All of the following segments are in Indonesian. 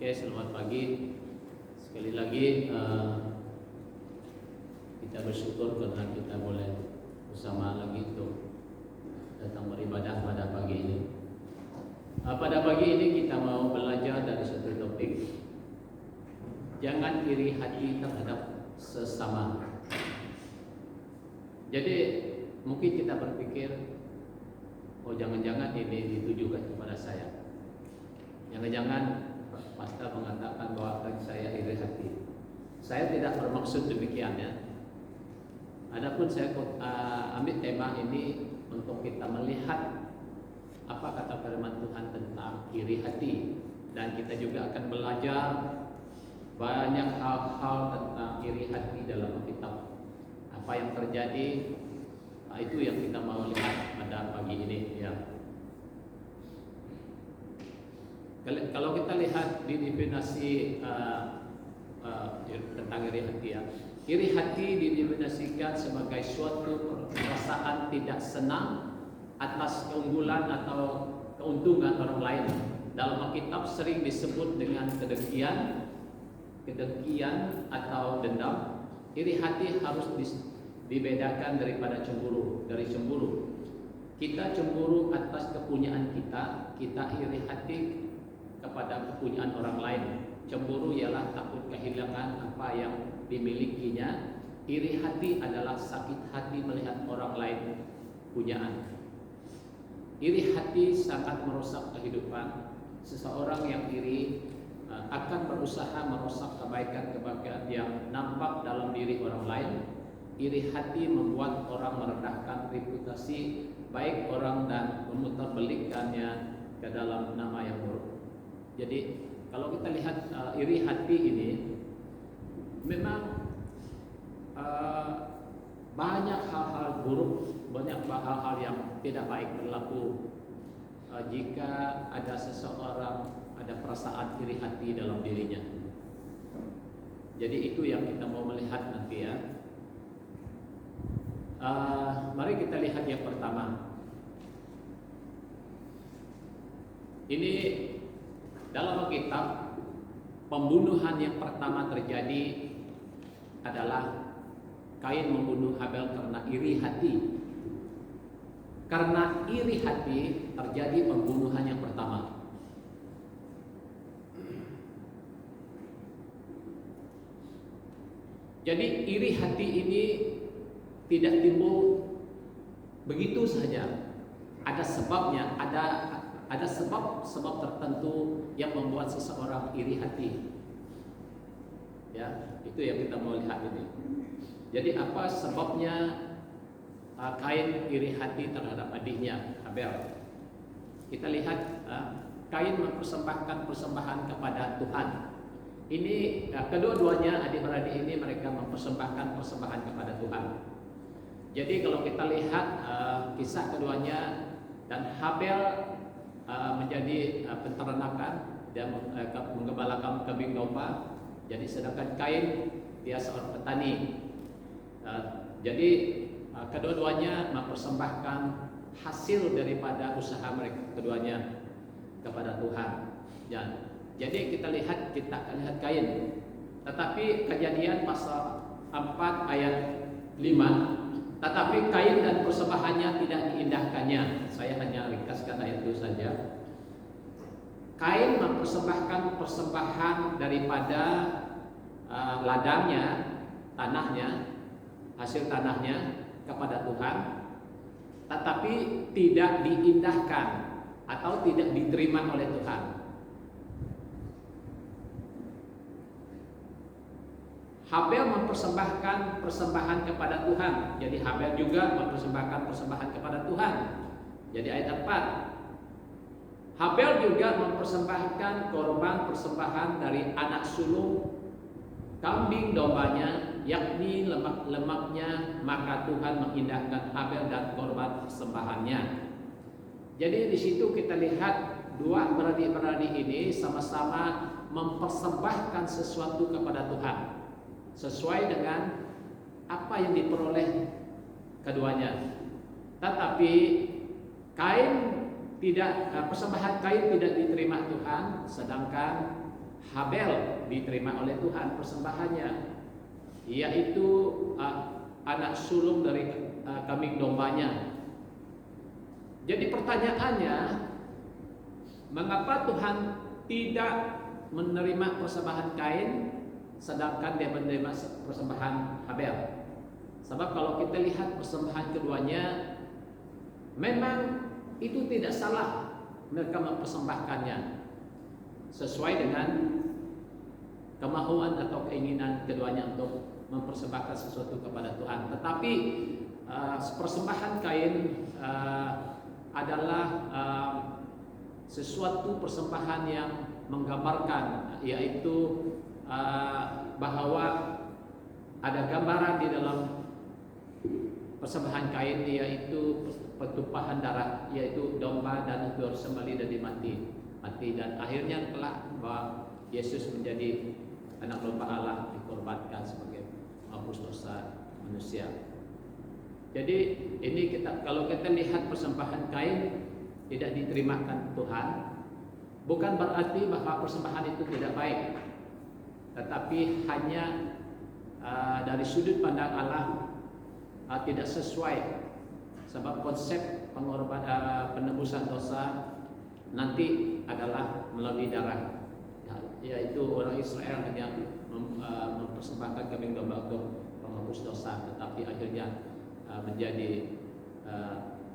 Oke, selamat pagi. Sekali lagi kita bersyukur karena kita boleh bersama lagi untuk datang beribadah pada pagi ini. Pada pagi ini kita mau belajar dari satu topik. Jangan iri hati terhadap sesama. Jadi mungkin kita berpikir, oh jangan-jangan ini ditujukan kepada saya. Jangan-jangan pastor mengatakan bahwa saya iri hati. Saya tidak bermaksud demikian ya. Adapun saya ambil tema ini untuk kita melihat apa kata firman Tuhan tentang iri hati, dan kita juga akan belajar banyak hal-hal tentang iri hati dalam Alkitab. Apa yang terjadi, itu yang kita mau lihat pada pagi ini ya. Kalau kita lihat di definisi tentang iri hati ya, iri hati didefinisikan sebagai suatu perasaan tidak senang atas keunggulan atau keuntungan orang lain. Dalam Alkitab sering disebut dengan kedengkian atau dendam. Iri hati harus dibedakan daripada cemburu. Dari cemburu, kita cemburu atas kepunyaan kita iri hati kepada kepunyaan orang lain. Cemburu ialah takut kehilangan apa yang dimilikinya. Iri hati adalah sakit hati melihat orang lain punyaan. Iri hati sangat merusak kehidupan. Seseorang yang iri akan berusaha merusak kebaikan-kebaikan yang nampak dalam diri orang lain. Iri hati membuat orang merendahkan reputasi baik orang dan memutarbalikkannya ke dalam nama yang buruk. Jadi kalau kita lihat iri hati ini memang banyak hal-hal buruk, banyak hal-hal yang tidak baik berlaku jika ada seseorang ada perasaan iri hati dalam dirinya. Jadi itu yang kita mau melihat nanti ya. Mari kita lihat yang pertama. Ini dalam Alkitab, pembunuhan yang pertama terjadi adalah Kain membunuh Habel karena iri hati. Karena iri hati terjadi pembunuhan yang pertama. Jadi iri hati ini tidak timbul begitu saja. Ada sebabnya, ada sebab tertentu yang membuat seseorang iri hati. Ya, itu yang kita mau lihat ini. Jadi apa sebabnya Kain iri hati terhadap adiknya Habel? Kita lihat Kain mempersembahkan persembahan kepada Tuhan. Ini kedua-duanya adik-beradik ini mereka mempersembahkan persembahan kepada Tuhan. Jadi kalau kita lihat kisah keduanya, dan Habel menjadi peternakan dan menggembalakan kambing domba. Jadi sedangkan Kain dia seorang petani. Jadi kedua-duanya mempersembahkan hasil daripada usaha mereka keduanya kepada Tuhan. Jadi kita lihat Kain. Tetapi Kejadian pasal 4 ayat 5. Tetapi Kain dan persembahannya tidak diindahkannya. Saya hanya ringkaskan ayat itu saja. Kain mempersembahkan persembahan daripada ladangnya, tanahnya, hasil tanahnya kepada Tuhan, tetapi tidak diindahkan atau tidak diterima oleh Tuhan. Habel mempersembahkan persembahan kepada Tuhan. Jadi Habel juga mempersembahkan persembahan kepada Tuhan. Jadi ayat 4. Habel juga mempersembahkan korban persembahan dari anak sulung kambing dombanya, yakni lemak-lemaknya, maka Tuhan mengindahkan Habel dan korban persembahannya. Jadi di situ kita lihat dua beradik-beradik ini sama-sama mempersembahkan sesuatu kepada Tuhan sesuai dengan apa yang diperoleh keduanya. Tetapi persembahan Kain tidak diterima Tuhan, sedangkan Habel diterima oleh Tuhan persembahannya, yaitu anak sulung dari kambing dombanya. Jadi pertanyaannya, mengapa Tuhan tidak menerima persembahan Kain sedangkan dia menerima persembahan Habel? Sebab kalau kita lihat persembahan keduanya, memang itu tidak salah mereka mempersembahkannya sesuai dengan kemauan atau keinginan keduanya untuk mempersembahkan sesuatu kepada Tuhan. Tetapi persembahan Kain adalah sesuatu persembahan yang menggambarkan, yaitu bahwa ada gambaran di dalam persembahan Kain, yaitu pertumpahan darah, yaitu domba dan ekor sembelih dari mati, dan akhirnya kelak bahwa Yesus menjadi anak domba Allah dikorbankan sebagai penghapus dosa manusia. Jadi ini kalau kita lihat persembahan Kain tidak diterimakan Tuhan, bukan berarti bahwa persembahan itu tidak baik, tetapi hanya dari sudut pandang Allah tidak sesuai. Sebab konsep penebusan dosa nanti adalah melalui darah, yaitu orang Israel hanya mempersembahkan kambing domba untuk menghapus dosa, tetapi akhirnya menjadi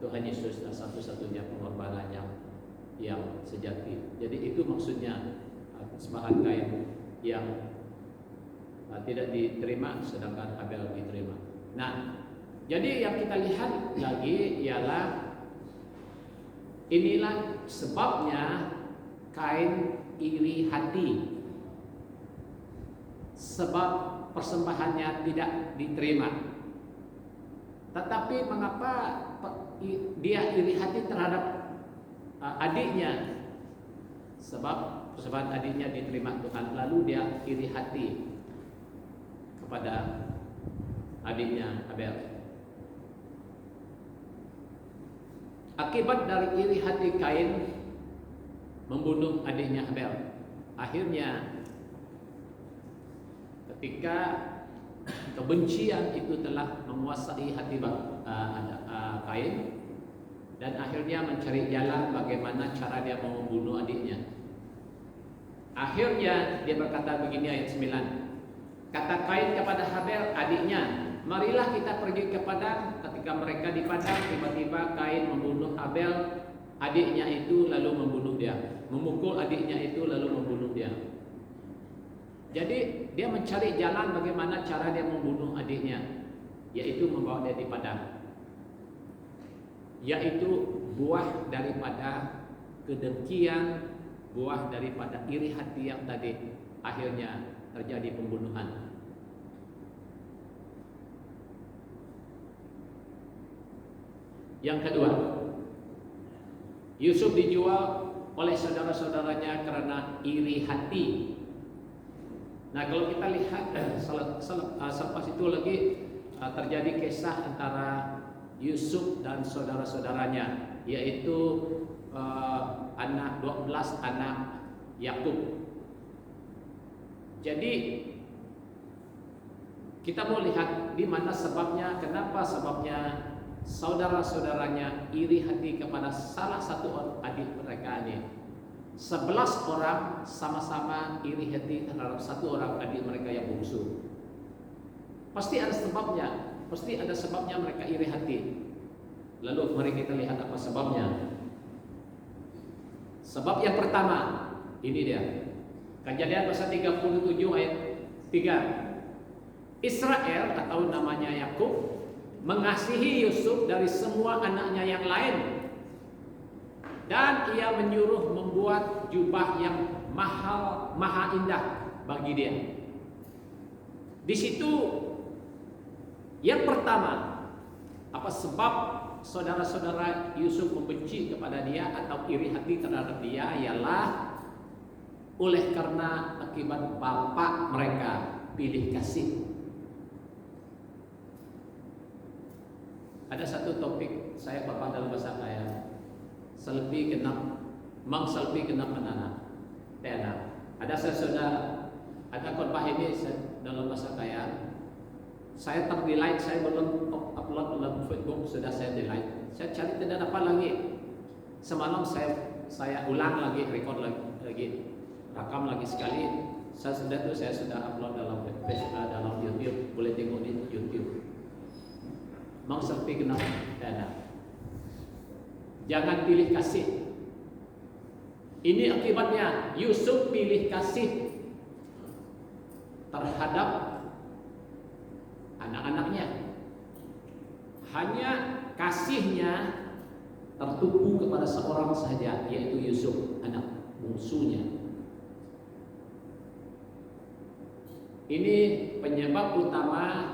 Tuhan Yesus satu-satunya pengorbanan yang sejati. Jadi itu maksudnya persembahan Kain yang tidak diterima sedangkan Habel diterima. Nah, jadi yang kita lihat lagi ialah inilah sebabnya Kain iri hati, sebab persembahannya tidak diterima. Tetapi mengapa dia iri hati terhadap adiknya? Sebab persembahan adiknya diterima Tuhan, lalu dia iri hati kepada adiknya Habel. Akibat dari iri hati Kain membunuh adiknya Habel. Akhirnya ketika kebencian itu telah menguasai hati Kain, dan akhirnya mencari jalan bagaimana cara dia mau membunuh adiknya. Akhirnya dia berkata begini, ayat 9. Kata Kain kepada Habel adiknya, marilah kita pergi ke padang. Ketika mereka di padang, tiba-tiba Kain membunuh Habel adiknya itu, lalu membunuh dia. Memukul adiknya itu, lalu membunuh dia. Jadi dia mencari jalan bagaimana cara dia membunuh adiknya, yaitu membawa dia di padang. Yaitu buah daripada kedengkian, buah daripada iri hati yang tadi, akhirnya terjadi pembunuhan. Yang kedua, Yusuf dijual oleh saudara-saudaranya karena iri hati. Nah, kalau kita lihat selepas itu lagi terjadi kisah antara Yusuf dan saudara-saudaranya, yaitu 12 anak Yakub. Jadi kita mau lihat di mana sebabnya, kenapa sebabnya saudara-saudaranya iri hati kepada salah satu adik mereka ini. 11 orang sama-sama iri hati terhadap satu orang adik mereka yang bungsu. Pasti ada sebabnya mereka iri hati. Lalu mari kita lihat apa sebabnya. Sebab yang pertama, ini dia. Kejadian pasal 37 ayat 3. Israel atau namanya Yakub mengasihi Yusuf dari semua anaknya yang lain, dan ia menyuruh membuat jubah yang maha indah bagi dia. Di situ yang pertama, apa sebab saudara-saudara Yusuf membenci kepada dia atau iri hati terhadap dia, ialah oleh karena akibat bapak mereka pilih kasih. Ada satu topik saya bapak dalam bahasa saya, selpi genap anak. Ada sesudah ada khotbah ini dalam bahasa saya terdelete, saya belum upload dalam Facebook, sudah saya delete. Saya cari tidak dapat lagi. Semalam saya ulang lagi, record lagi, rakam lagi sekali. Saya sudah upload dalam Facebook, dalam YouTube, boleh tengok di YouTube. Mau selfie kenal dana. Jangan pilih kasih. Ini akibatnya Yusuf pilih kasih terhadap anak-anaknya. Hanya kasihnya tertumpu kepada seorang saja, yaitu Yusuf, anak bungsunya. Ini penyebab utama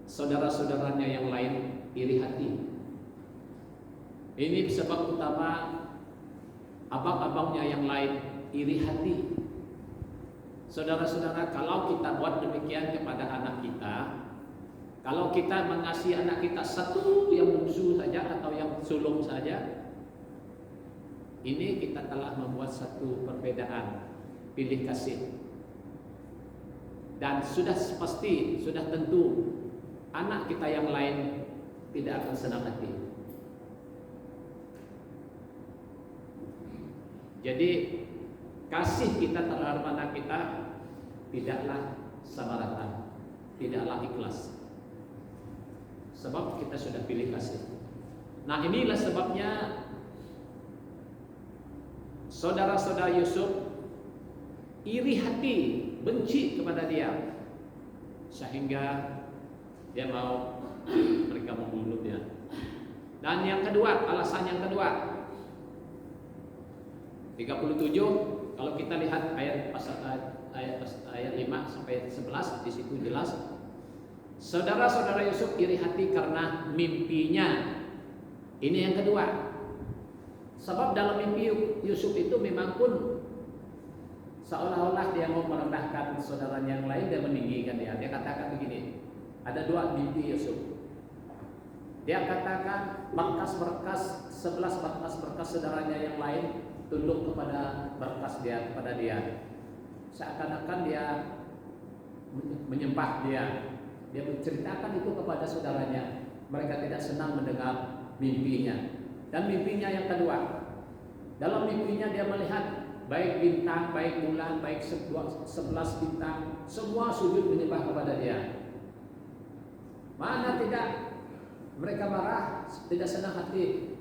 saudara-saudaranya yang lain iri hati. Ini sebab utama abang-abangnya yang lain iri hati. Saudara-saudara, kalau kita buat demikian kepada anak kita, kalau kita mengasihi anak kita satu yang bungsu saja atau yang sulung saja, ini kita telah membuat satu perbedaan pilih kasih. Dan sudah pasti, sudah tentu anak kita yang lain tidak akan senang hati. Jadi kasih kita terhadap anak kita tidaklah sama rata, tidaklah ikhlas. Sebab kita sudah pilih kasih. Nah, inilah sebabnya saudara-saudara Yusuf iri hati, benci kepada dia, sehingga dia mau mereka membunuh dia. Dan yang kedua, alasan yang kedua, 37, kalau kita lihat ayat 5 sampai 11, di situ jelas saudara-saudara Yusuf iri hati karena mimpinya. Ini yang kedua. Sebab dalam mimpi Yusuf itu memang pun seolah-olah dia mau merendahkan saudaranya yang lain dan meninggikan dia. Dia katakan begini, ada dua mimpi Yusuf. Dia katakan berkas-berkas, 11 berkas-berkas saudaranya yang lain tunduk kepada berkas dia, kepada dia. Seakan-akan dia menyembah dia. Dia menceritakan itu kepada saudaranya. Mereka tidak senang mendengar mimpinya. Dan mimpinya yang kedua, dalam mimpinya dia melihat baik bintang, baik bulan, baik 11 bintang, semua sujud menyembah kepada dia. Mana tidak mereka marah, tidak senang hati.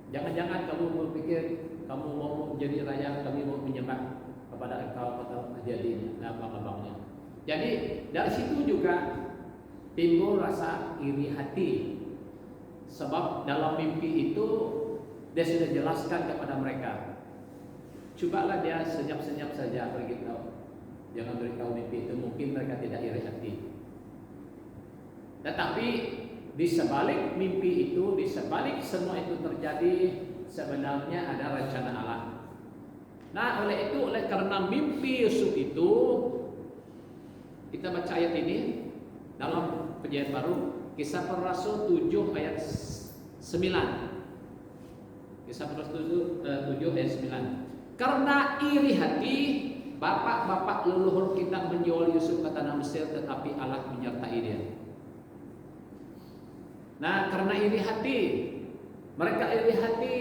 Jangan-jangan kamu berpikir kamu mau menjadi raja, kami mau menyembah kepada engkau atau jadi abang-abangnya. Jadi dari situ juga timbul rasa iri hati. Sebab dalam mimpi itu dia sudah jelaskan kepada mereka. Cobalah dia senyap-senyap saja beritahu. Jangan beritahu mimpi itu, mungkin mereka tidak iri hati. Tetapi di sebalik mimpi itu, di sebalik semua itu terjadi, sebenarnya ada rencana Allah. Nah, oleh karena mimpi Yusuf itu, kita baca ayat ini dalam Perjanjian Baru, Kisah Para Rasul 7 ayat 9. Kisah Para Rasul 7 ayat 9. Karena iri hati, bapak-bapak leluhur kita menjual Yusuf ke tanah Mesir, tetapi Allah menyertai dia. Nah, karena iri hati, mereka iri hati.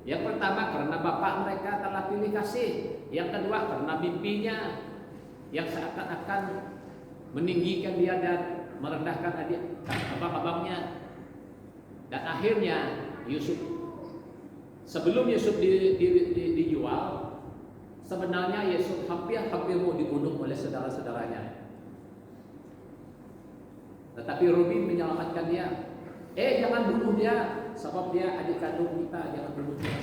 Yang pertama karena bapak mereka telah pilih kasih. Yang kedua karena mimpinya yang seakan-akan meninggikan dia dan merendahkan adik abang-abangnya. Dan akhirnya Yusuf, sebelum Yusuf dijual, sebenarnya Yusuf hampir mau dibunuh oleh saudara-saudaranya. Tetapi Ruben menyelamatkan dia. Jangan bunuh dia, sebab dia adik kandung kita, jangan bunuh dia.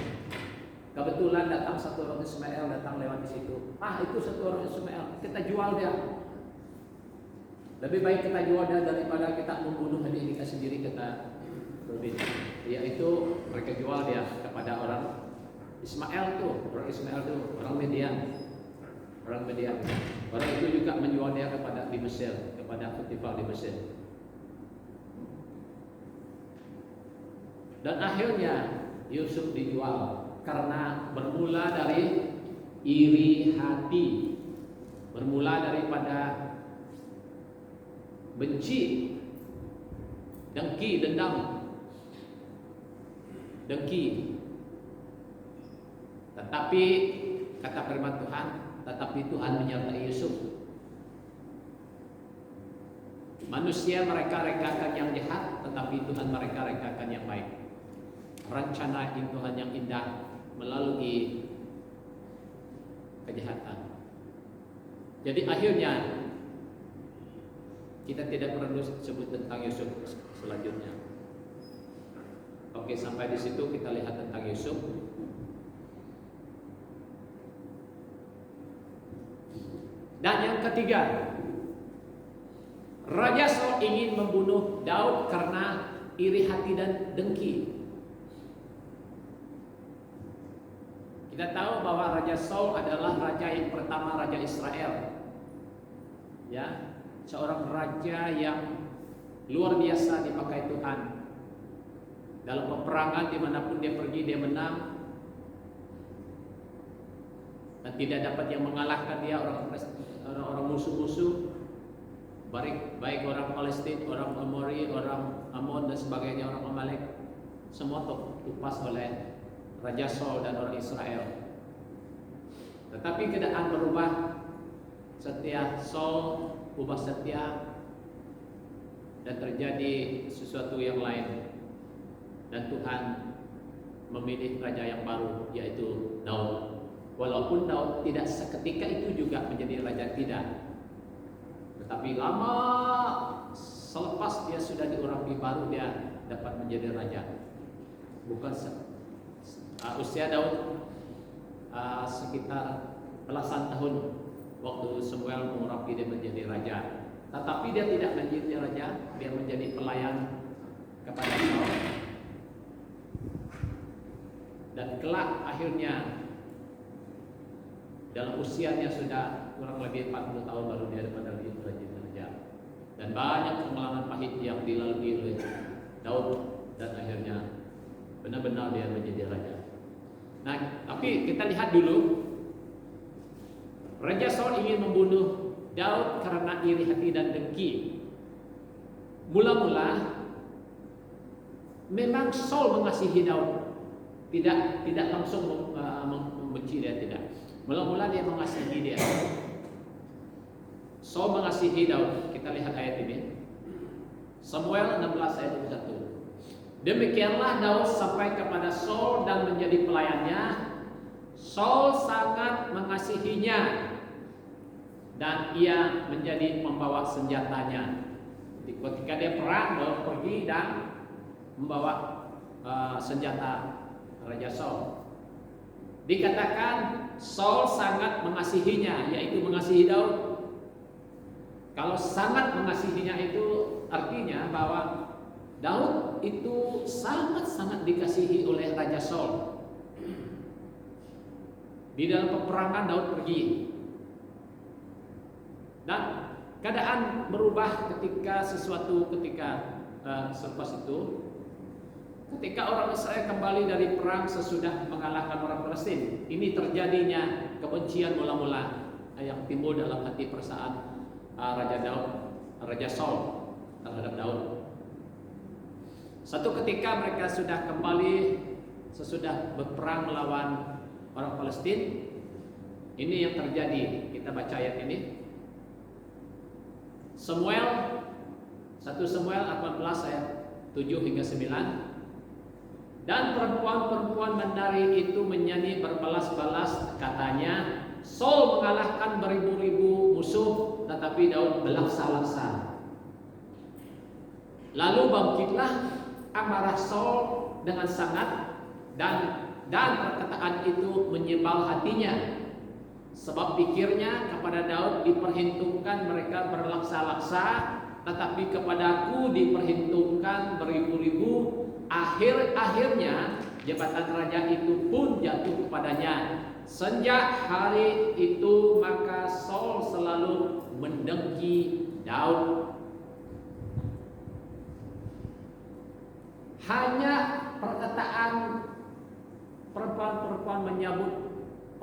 Kebetulan datang satu orang Ismail datang lewat di situ. Itu satu orang Ismail, kita jual dia. Lebih baik kita jual dia daripada kita membunuh adik kita sendiri, kata Ruben. Yaitu mereka jual dia kepada orang Ismail tuh, orang Midian. Orang itu juga menjual dia kepada di Mesir, kepada Potifar di Mesir. Dan akhirnya Yusuf dijual karena bermula dari iri hati, bermula daripada benci, dengki, dendam, Tetapi kata firman Tuhan, tetapi Tuhan menyertai Yusuf. Manusia mereka rekakan yang jahat, tetapi Tuhan mereka rekakan yang baik. Rencana Tuhan yang indah melalui kejahatan. Jadi akhirnya kita tidak perlu sebut tentang Yusuf selanjutnya. Oke, sampai di situ kita lihat tentang Yusuf. Dan yang ketiga, Raja Saul ingin membunuh Daud karena iri hati dan dengki. Kita tahu bahwa Raja Saul adalah raja yang pertama, raja Israel. Ya, seorang raja yang luar biasa dipakai Tuhan. Dalam peperangan dimanapun dia pergi, dia menang. Dan tidak dapat yang mengalahkan dia, orang musuh-musuh. Baik orang Palestina, orang Amori, orang Amon dan sebagainya, orang Amalek, semua tupas oleh Raja Saul dan orang Israel. Tetapi keadaan berubah setelah Saul ubah setia dan terjadi sesuatu yang lain, dan Tuhan memilih raja yang baru, yaitu Daud. Walaupun Daud tidak seketika itu juga menjadi raja, tidak. Tetapi lama selepas dia sudah diurapi baru dia dapat menjadi raja. Bukan usia Daud sekitar belasan tahun waktu Samuel mengurapi dia menjadi raja. Tetapi dia tidak menjadi raja, dia menjadi pelayan kepada Saul. Dan kelak akhirnya dalam usianya sudah kurang lebih 40 tahun baru dia dapat menjadi raja. Dan banyak pengalaman pahit yang dilalui oleh Daud, dan akhirnya benar-benar dia menjadi raja. Nah, tapi kita lihat dulu, Raja Saul ingin membunuh Daud karena iri hati dan dengki. Mula-mula memang Saul mengasihi Daud, tidak langsung membenci dia, tidak. Mula-mula dia mengasihi dia. Saul mengasihi Daud. Kita lihat ayat ini. Samuel 16 ayat 21. Demikianlah Daud sampai kepada Saul dan menjadi pelayannya. Saul sangat mengasihinya dan ia menjadi pembawa senjatanya. Ketika dia perang, Daud pergi dan membawa senjata Raja Saul. Dikatakan Saul sangat mengasihinya, yaitu mengasihi Daud. Kalau sangat mengasihinya itu artinya bahwa Daud itu sangat-sangat dikasihi oleh Raja Saul. Di dalam peperangan Daud pergi. Dan keadaan berubah ketika selepas itu, ketika orang Israel kembali dari perang sesudah mengalahkan orang Palestina. Ini terjadinya kebencian mula-mula yang timbul dalam hati perasaan Raja Saul terhadap Daud. Satu ketika mereka sudah kembali sesudah berperang melawan orang Palestina. Ini yang terjadi. Kita baca ayat ini. 1 Samuel 18 ayat 7 hingga 9. Dan perempuan-perempuan Mendari itu menyanyi berbalas-balas, katanya, Saul mengalahkan beribu-ribu musuh, tetapi Daud berlaksa-laksa. Lalu bangkitlah amarah Saul dengan sangat, dan perkataan itu menyebal hatinya, sebab pikirnya kepada Daud diperhitungkan mereka berlaksa-laksa, tetapi kepadaku diperhitungkan beribu-ribu. Akhirnya jabatan raja itu pun jatuh kepadanya. Sejak hari itu maka Saul selalu mendengki Daud. Hanya perkataan perempuan-perempuan menyambut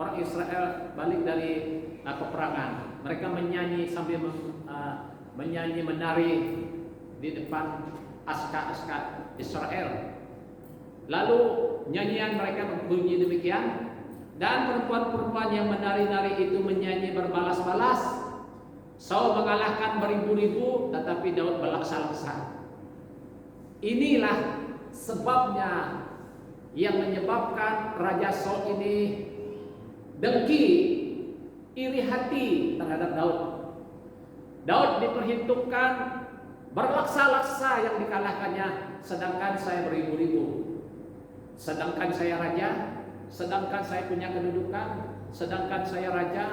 orang Israel balik dari peperangan. Mereka menyanyi sambil menyanyi menari di depan aska-aska Israel. Lalu nyanyian mereka berbunyi demikian, dan perempuan-perempuan yang menari-nari itu menyanyi berbalas-balas. Saul mengalahkan beribu-ribu, tetapi Daud berlaksa-laksa. Inilah sebabnya yang menyebabkan Raja Saul ini dengki, iri hati terhadap Daud. Daud diperhitungkan berlaksa-laksa yang dikalahkannya, sedangkan saya beribu-ribu. Sedangkan saya raja, sedangkan saya punya kedudukan, sedangkan saya raja,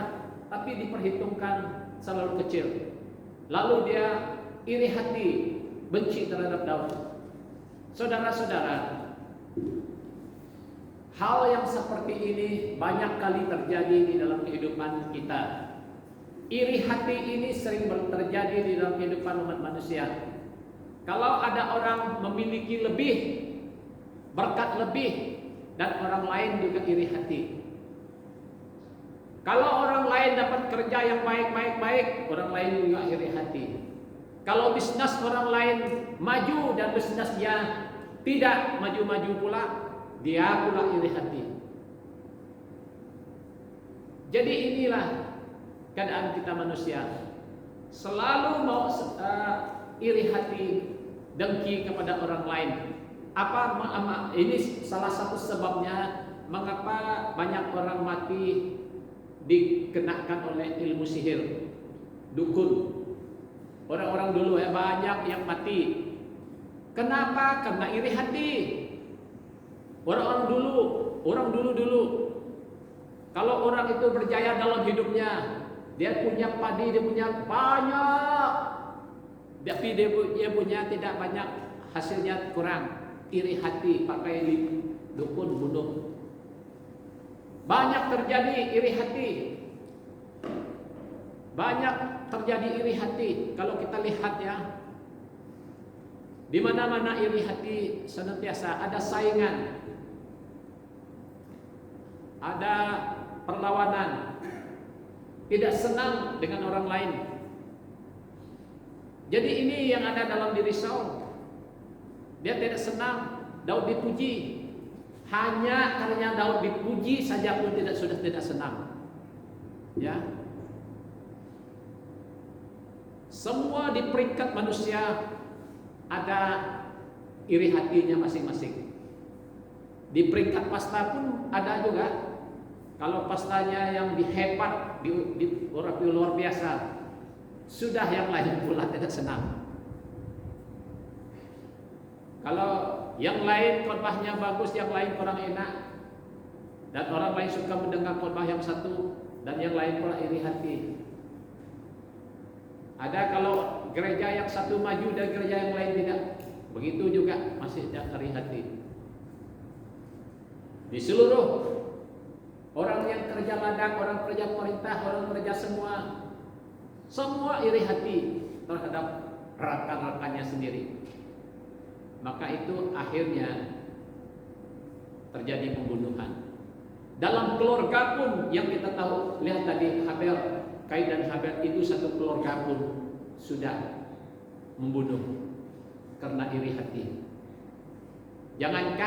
tapi diperhitungkan selalu kecil. Lalu dia iri hati, benci terhadap Daud. Saudara-saudara, hal yang seperti ini banyak kali terjadi di dalam kehidupan kita. Iri hati ini sering terjadi di dalam kehidupan umat manusia. Kalau ada orang memiliki lebih, berkat lebih, dan orang lain juga iri hati. Kalau orang lain dapat kerja yang baik, orang lain juga iri hati. Kalau bisnis orang lain maju dan bisnis dia tidak maju-maju pula, dia pula iri hati. Jadi inilah keadaan kita manusia, selalu mau iri hati, dengki kepada orang lain. Ini salah satu sebabnya mengapa banyak orang mati dikenakan oleh ilmu sihir, dukun. Orang-orang dulu banyak yang mati. Kenapa? Karena iri hati. Orang dulu. Kalau orang itu berjaya dalam hidupnya, dia punya padi, dia punya banyak, tapi dia punya tidak banyak, hasilnya kurang. Iri hati, pakai dukun, bunuh. Banyak terjadi iri hati. Banyak terjadi iri hati. Kalau kita lihat ya, di mana-mana iri hati senantiasa ada saingan, ada perlawanan, tidak senang dengan orang lain. Jadi ini yang ada dalam diri Saul. Dia tidak senang Daud dipuji. Hanya karena Daud dipuji saja pun sudah tidak senang. Ya. Semua di peringkat manusia ada iri hatinya masing-masing. Di peringkat pasta pun ada juga. Kalau pastanya yang dihebat, di orang luar biasa, sudah yang lain pula tidak senang. Kalau yang lain khotbahnya bagus, yang lain kurang enak, dan orang lain suka mendengar khotbah yang satu, dan yang lain pula iri hati. Ada kalau gereja yang satu maju dan gereja yang lain tidak, begitu juga masih ada iri hati. Di seluruh orang yang kerja ladang, orang kerja pemerintah, orang kerja semua iri hati terhadap rekan-rekannya sendiri. Maka itu akhirnya terjadi pembunuhan. Dalam keluarga pun yang kita tahu, lihat tadi Habel, Kain dan Habel itu satu keluarga pun sudah membunuh karena iri hati. Jangan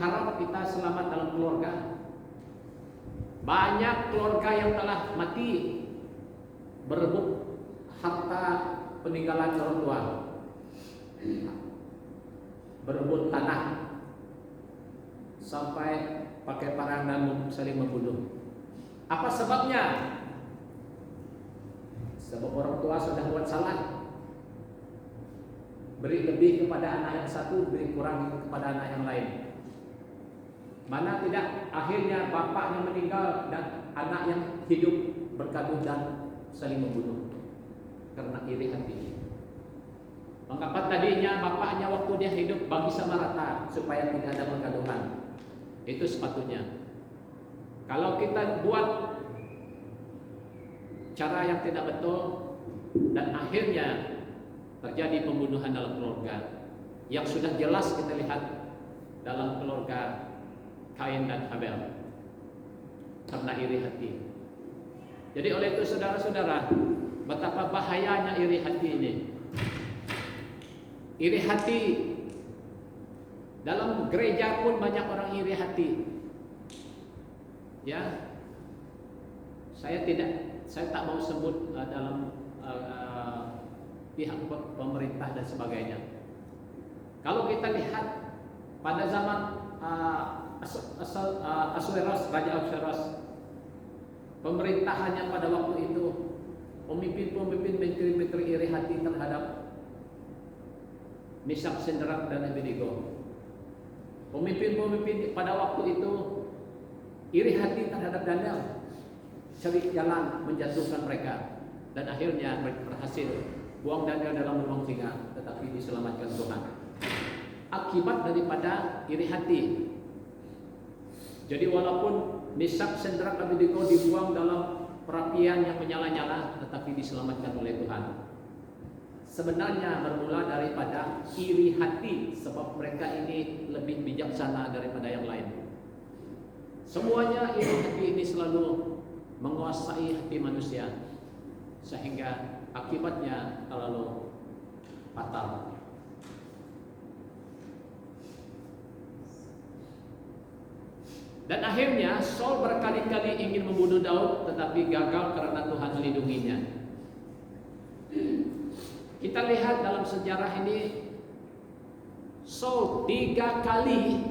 harap kita selamat dalam keluarga. Banyak keluarga yang telah mati berebut harta peninggalan orang tua, berebut tanah, sampai pakai parang dan saling membunuh. Apa sebabnya? Sebab orang tua sudah buat salah, beri lebih kepada anak yang satu, beri kurang kepada anak yang lain. Mana tidak, akhirnya bapaknya meninggal dan anak yang hidup bergaduh dan saling membunuh karena iri hati. Mengapa tadinya bapaknya waktu dia hidup bagi sama rata supaya tidak ada pergaduhan? Itu sepatutnya. Kalau kita buat cara yang tidak betul dan akhirnya terjadi pembunuhan dalam keluarga yang sudah jelas kita lihat dalam keluarga Kain dan Habel karena iri hati. Jadi oleh itu saudara-saudara, betapa bahayanya iri hati ini. Iri hati, dalam gereja pun banyak orang iri hati. Ya, saya tak mau sebut dalam pihak pemerintah dan sebagainya. Kalau kita lihat pada zaman Ahasuerus, Raja Ahasuerus, pemerintahannya pada waktu itu, pemimpin-pemimpin menteri-menteri iri hati terhadap Meshach, Shadrach dan Abednego. Pemimpin-pemimpin pada waktu itu iri hati terhadap Daniel, cari jalan menjatuhkan mereka, dan akhirnya berhasil buang Daniel dalam lubang singa, tetapi diselamatkan Tuhan. Akibat daripada iri hati. Jadi walaupun Meshach, Shadrach, Abednego dibuang dalam perapian yang menyala-nyala, tetapi diselamatkan oleh Tuhan. Sebenarnya bermula daripada iri hati, sebab mereka ini lebih bijaksana daripada yang lain. Semuanya iri hati ini selalu menguasai hati manusia, sehingga akibatnya terlalu fatal. Dan akhirnya Saul berkali-kali ingin membunuh Daud, tetapi gagal karena Tuhan melindunginya. Kita lihat dalam sejarah ini, Saul 3 kali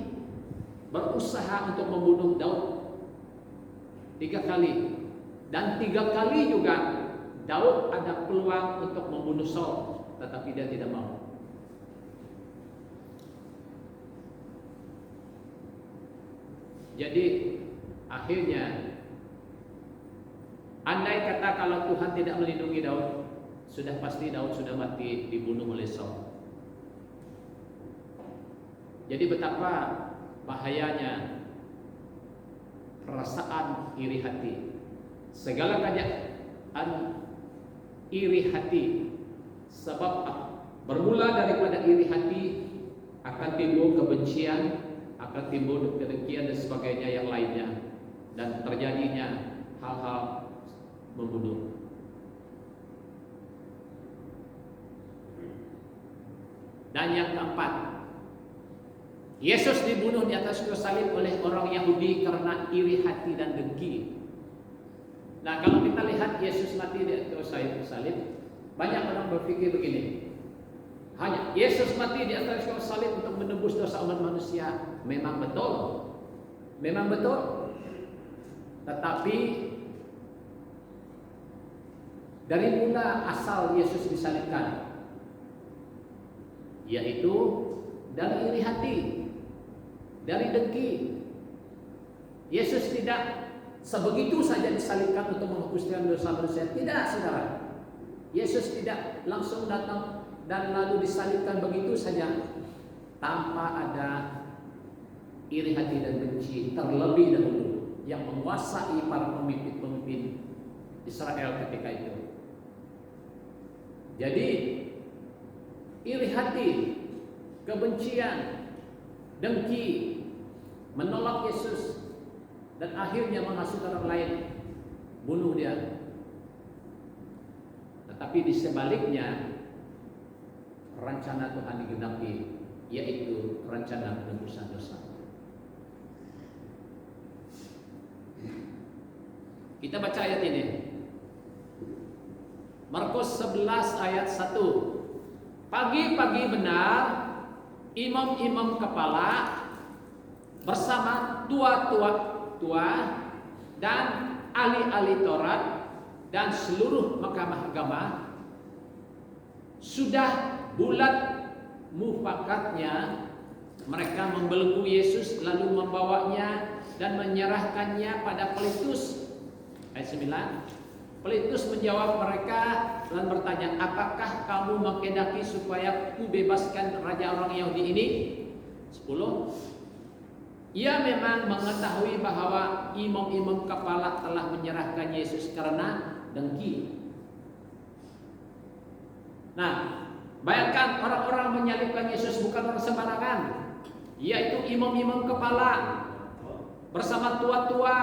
berusaha untuk membunuh Daud. 3 kali. Dan 3 kali juga Daud ada peluang untuk membunuh Saul, tetapi dia tidak mau. Jadi akhirnya, andai kata kalau Tuhan tidak melindungi Daud, sudah pasti Daud sudah mati dibunuh oleh Saul. Jadi betapa bahayanya perasaan iri hati. Segala keadaan iri hati, sebab bermula daripada iri hati akan timbul kebencian, akan timbul kedengkian dan sebagainya yang lainnya, dan terjadinya hal-hal membunuh. Dan yang keempat, Yesus dibunuh di atas kayu salib oleh orang Yahudi karena iri hati dan dengki. Nah, kalau kita lihat Yesus mati di atas kayu salib, banyak orang berpikir begini: hanya Yesus mati di atas kayu salib untuk menebus dosa umat manusia. Memang betul, memang betul. Tetapi dari mana asal Yesus disalibkan? Yaitu dari iri hati, dari dengki. Yesus tidak sebegitu saja disalibkan untuk menghapuskan dosa manusia. Tidak, saudara. Yesus tidak langsung datang dan lalu disalibkan begitu saja, tanpa ada iri hati dan benci terlebih dahulu yang menguasai para pemimpin-pemimpin Israel ketika itu. Jadi iri hati, kebencian, dengki, menolak Yesus, dan akhirnya menghasut orang lain, bunuh dia. Tetapi di sebaliknya, rencana Tuhan digenapi, yaitu rencana penebusan dosa. Kita baca ayat ini, Markus 11 ayat 1. Pagi-pagi benar, imam-imam kepala bersama tua-tua dan ahli-ahli Taurat dan seluruh mahkamah agama sudah bulat mufakatnya. Mereka membelenggu Yesus lalu membawanya dan menyerahkannya pada Pilatus. Ayat 9. Pilatus menjawab mereka dan bertanya, apakah kamu menghendaki supaya ku bebaskan raja orang Yahudi ini? 10. Ia memang mengetahui bahwa imam-imam kepala telah menyerahkan Yesus karena dengki. Nah, bayangkan orang-orang menyalibkan Yesus bukan orang sembarangan, yaitu imam-imam kepala bersama tua-tua,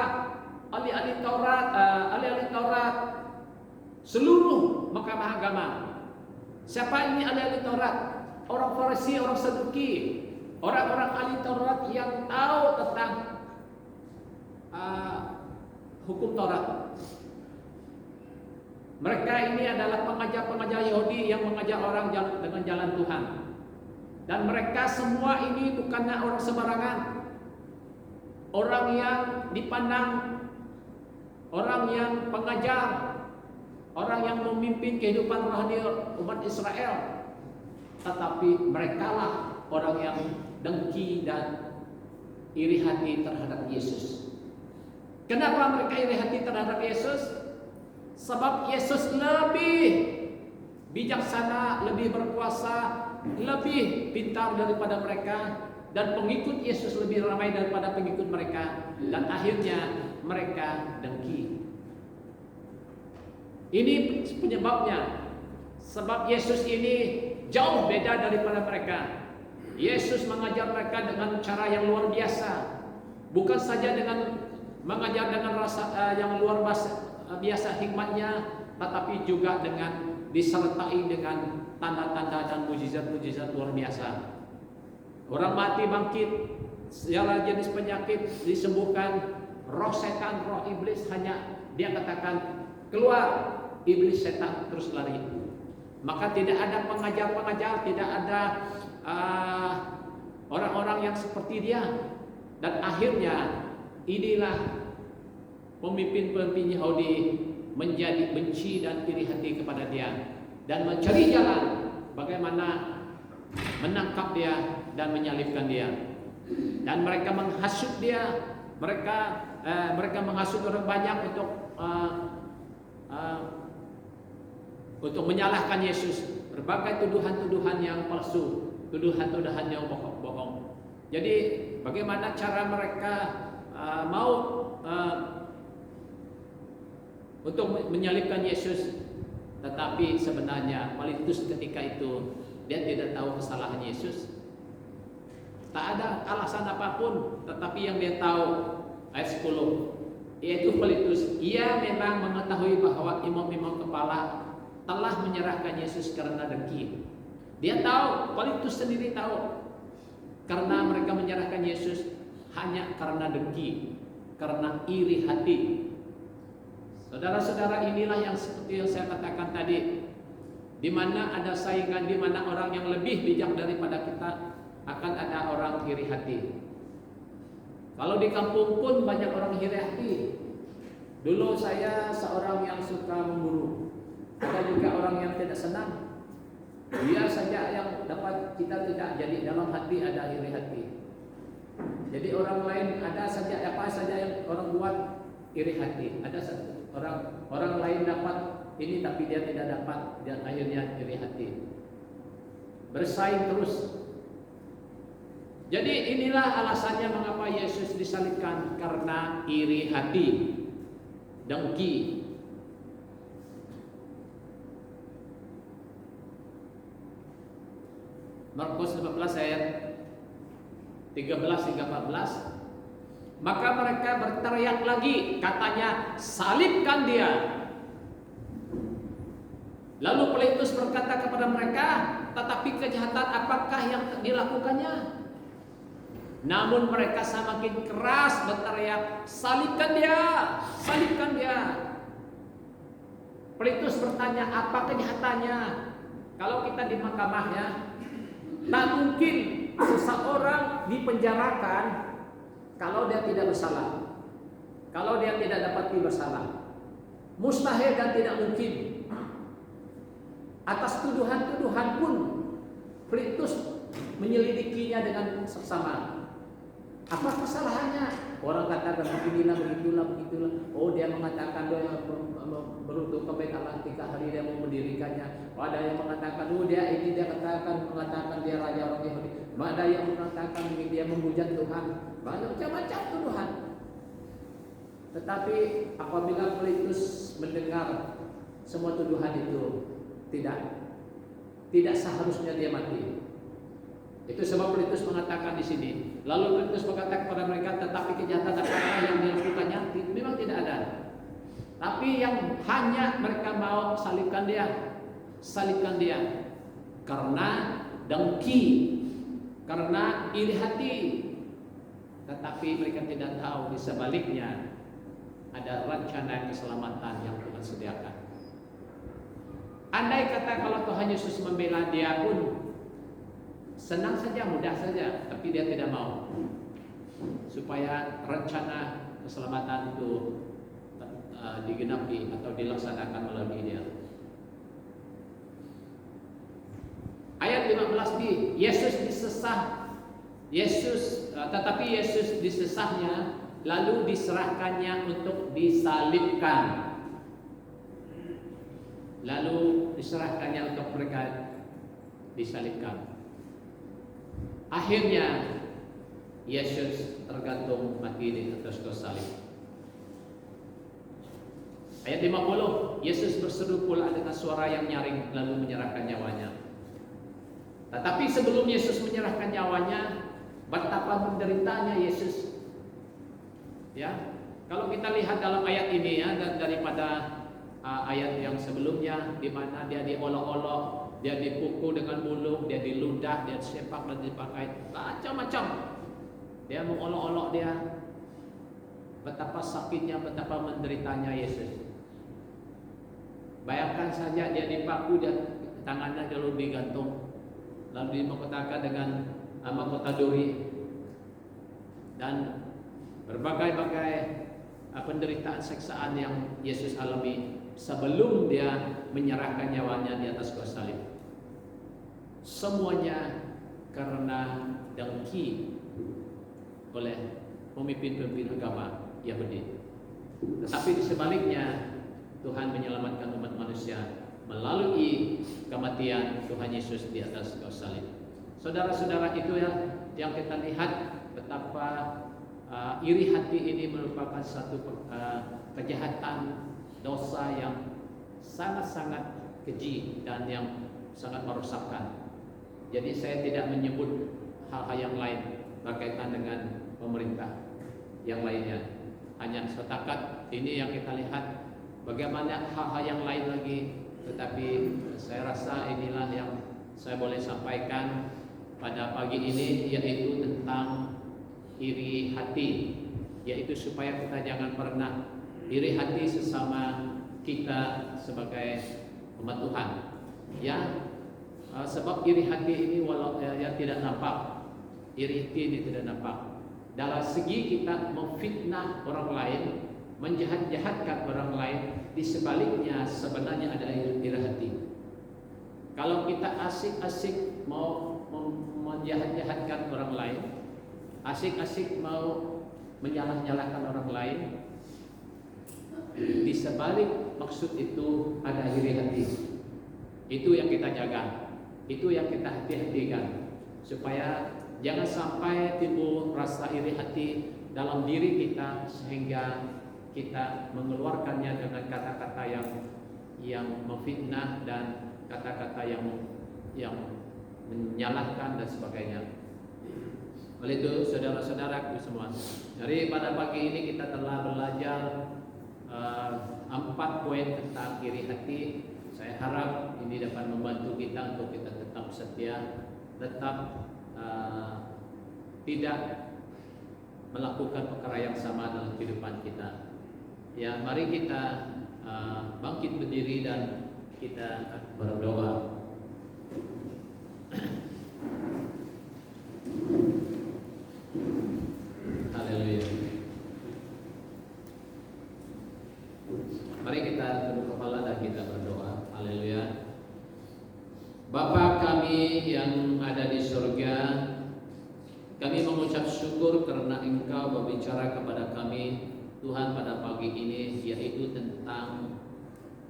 ahli-ahli Taurat, seluruh mahkamah agama. Siapa ini ahli-ahli Taurat? Orang Farisi, orang Saduki, orang-orang ahli Taurat yang tahu tentang hukum Taurat. Mereka ini adalah pengajar-pengajar Yahudi yang mengajar orang dengan jalan Tuhan. Dan mereka semua ini bukannya orang sembarangan. Orang yang dipandang, orang yang pengajar, orang yang memimpin kehidupan rohani umat Israel. Tetapi merekalah orang yang dengki dan iri hati terhadap Yesus. Kenapa mereka iri hati terhadap Yesus? Sebab Yesus lebih bijaksana, lebih berkuasa, lebih pintar daripada mereka, dan pengikut Yesus lebih ramai daripada pengikut mereka, dan akhirnya mereka dengki. Ini penyebabnya. Sebab Yesus ini jauh beda daripada mereka. Yesus mengajar mereka dengan cara yang luar biasa, bukan saja dengan mengajar dengan rasa yang luar biasa hikmatnya, tetapi juga dengan disertai dengan tanda-tanda dan mujizat-mujizat luar biasa. Orang mati bangkit, segala jenis penyakit disembuhkan, roh setan, roh iblis hanya dia katakan keluar, iblis setan terus lari. Maka tidak ada pengajar-pengajar, tidak ada orang-orang yang seperti dia. Dan akhirnya inilah pemimpin-pemimpin Yahudi menjadi benci dan iri hati kepada dia dan mencari jalan bagaimana menangkap dia dan menyalibkan dia. Dan mereka menghasut dia, mereka menghasut orang banyak untuk menyalahkan Yesus. Berbagai tuduhan-tuduhan yang palsu, tuduhan-tuduhan yang bohong. Jadi bagaimana cara mereka mau untuk menyalibkan Yesus, tetapi sebenarnya Pilatus ketika itu dia tidak tahu kesalahan Yesus. Tak ada alasan apapun, tetapi yang dia tahu ayat 10, yaitu Pilatus, ia memang mengetahui bahwa imam-imam kepala telah menyerahkan Yesus karena dengki. Dia tahu, Pilatus sendiri tahu, karena mereka menyerahkan Yesus hanya karena dengki, karena iri hati. Saudara-saudara, inilah yang seperti yang saya katakan tadi, di mana ada saingan, di mana orang yang lebih bijak daripada kita, akan ada orang iri hati. Kalau di kampung pun banyak orang iri hati. Dulu saya seorang yang suka memburu, ada juga orang yang tidak senang. Dia saja yang dapat, kita tidak. Jadi dalam hati ada iri hati. Jadi orang lain ada saja, apa saja yang orang buat iri hati. Ada orang lain dapat ini tapi dia tidak dapat, dan akhirnya iri hati. Bersaing terus. Jadi inilah alasannya mengapa Yesus disalibkan, karena iri hati, dengki. Markus 15 ayat 13 hingga 14. Maka mereka berteriak lagi, katanya, salibkan dia. Lalu Pilatus berkata kepada mereka, tetapi kejahatan apakah yang dilakukannya? Namun mereka semakin keras berteriak, salibkan dia, salibkan dia. Pilatus bertanya, apa kejahatannya? Kalau kita di mahkamahnya, tak mungkin seseorang dipenjarakan kalau dia tidak bersalah. kalau dia tidak dapati bersalah. Mustahil dan tidak mungkin. Atas tuduhan-tuduhan pun Pilatus menyelidikinya dengan seksama. Apa kesalahannya? Orang katakan beginilah, begitulah. Oh, dia mengatakan dia beruntung kepada Allah ketika hari dia mau mendirikannya. Ada yang mengatakan, oh dia mengatakan dia raja orang Yahudi. Ada yang mengatakan dia menghujat Tuhan. Macam-macam tuduhan. Tetapi apabila Pilatus mendengar semua tuduhan itu, tidak seharusnya dia mati. Itu sebab Pilatus mengatakan di sini. Lalu Pilatus berkata kepada mereka, tetapi kejahatan apakah yang dilakukannya? Memang tidak ada. Tapi yang hanya mereka mau salibkan dia, karena dengki, karena iri hati. Tetapi mereka tidak tahu di sebaliknya ada rencana keselamatan yang Tuhan sediakan. Andai kata kalau Tuhan Yesus membela dia pun senang saja, mudah saja, tapi dia tidak mau. Supaya rencana keselamatan itu digenapi atau dilaksanakan melalui dia. Ayat 15b, tetapi Yesus disesahnya, lalu diserahkannya untuk disalibkan. Lalu diserahkannya untuk mereka disalibkan. Akhirnya Yesus tergantung mati di atas kayu salib. Ayat 50, Yesus berseru pula dengan suara yang nyaring lalu menyerahkan nyawanya. Tetapi sebelum Yesus menyerahkan nyawanya, betapa menderitanya Yesus. Ya, kalau kita lihat dalam ayat ini ya, dan daripada ayat yang sebelumnya di mana dia diolok-olok, dia dipukul dengan buluh, dia diludah, dia disepak dan dipakai macam-macam. Dia mengolok-olok dia. Betapa sakitnya, betapa menderitanya Yesus. Bayangkan saja dia dipaku, tangannya lalu digantung, lalu dimahkotakan dengan mahkota duri, dan berbagai-bagai penderitaan siksaan yang Yesus alami sebelum dia menyerahkan nyawanya di atas kayu salib. Semuanya karena dengki oleh pemimpin-pemimpin agama Yahudi. Tetapi di sebaliknya Tuhan menyelamatkan umat manusia melalui kematian Tuhan Yesus di atas kayu salib. Saudara-saudara, itu yang kita lihat betapa iri hati ini merupakan satu kejahatan, dosa yang sangat-sangat keji dan yang sangat merosakkan. Jadi saya tidak menyebut hal-hal yang lain berkaitan dengan pemerintah yang lainnya. Hanya setakat ini yang kita lihat. Bagaimana hal-hal yang lain lagi, tetapi saya rasa inilah yang saya boleh sampaikan pada pagi ini, yaitu tentang iri hati, yaitu supaya kita jangan pernah iri hati sesama kita sebagai umat Tuhan. Ya, sebab iri hati ini walau tidak nampak, iri hati ini tidak nampak. Dalam segi kita memfitnah orang lain, menjahat-jahatkan orang lain, di sebaliknya sebenarnya ada iri hati. Kalau kita asik-asik mau menjahat-jahatkan orang lain, asik-asik mau menyalah-nyalahkan orang lain, di sebalik maksud itu ada iri hati. Itu yang kita jaga, itu yang kita hati-hatikan, supaya jangan sampai timbul rasa iri hati dalam diri kita sehingga kita mengeluarkannya dengan kata-kata yang memfitnah dan kata-kata yang menyalahkan dan sebagainya. Oleh itu, saudara-saudaraku semua, dari pada pagi ini kita telah belajar 4 poin tentang iri hati. Saya harap ini dapat membantu kita untuk kita tetap setia, tetap tidak melakukan perkara yang sama dalam kehidupan kita. Ya, mari kita bangkit berdiri dan kita berdoa. Haleluya. Mari kita tunduk kepala dan kita berdoa. Haleluya. Bapa kami yang ada di surga, kami mengucap syukur karena Engkau berbicara kepada kami Tuhan pada pagi ini, yaitu tentang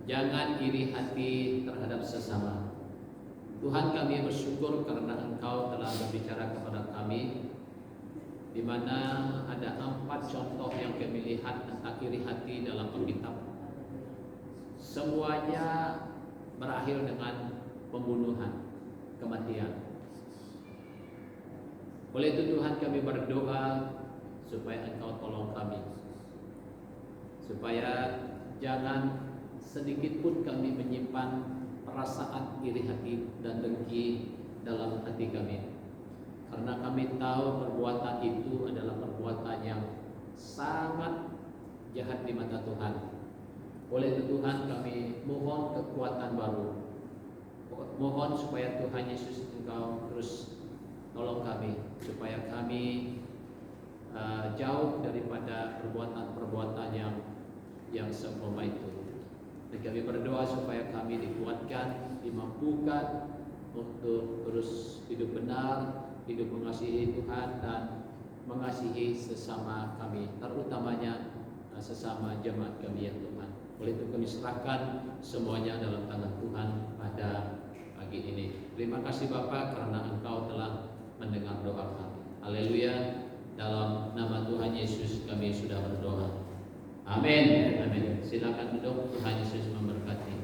jangan iri hati terhadap sesama. Tuhan, kami bersyukur karena Engkau telah berbicara kepada kami, di mana ada 4 contoh yang kami lihat tentang iri hati dalam Alkitab. Semuanya berakhir dengan pembunuhan, kematian. Oleh itu Tuhan, kami berdoa supaya Engkau tolong kami, supaya jangan sedikit pun kami menyimpan perasaan iri hati dan dengki dalam hati kami. Karena kami tahu perbuatan itu adalah perbuatan yang sangat jahat di mata Tuhan. Oleh itu Tuhan, kami mohon kekuatan baru. Mohon supaya Tuhan Yesus Engkau terus tolong kami, supaya kami jauh daripada perbuatan-perbuatan yang seumpama itu. Dan kami berdoa supaya kami dikuatkan, dimampukan untuk terus hidup benar, hidup mengasihi Tuhan dan mengasihi sesama kami, terutamanya sesama jemaat kami ya Tuhan. Oleh itu kami serahkan semuanya dalam tangan Tuhan pada pagi ini. Terima kasih Bapa karena Engkau telah mendengar doa kami. Haleluya. Dalam nama Tuhan Yesus kami sudah berdoa. Amin. Amin. Silakan duduk. Tuhan Yesus memberkati.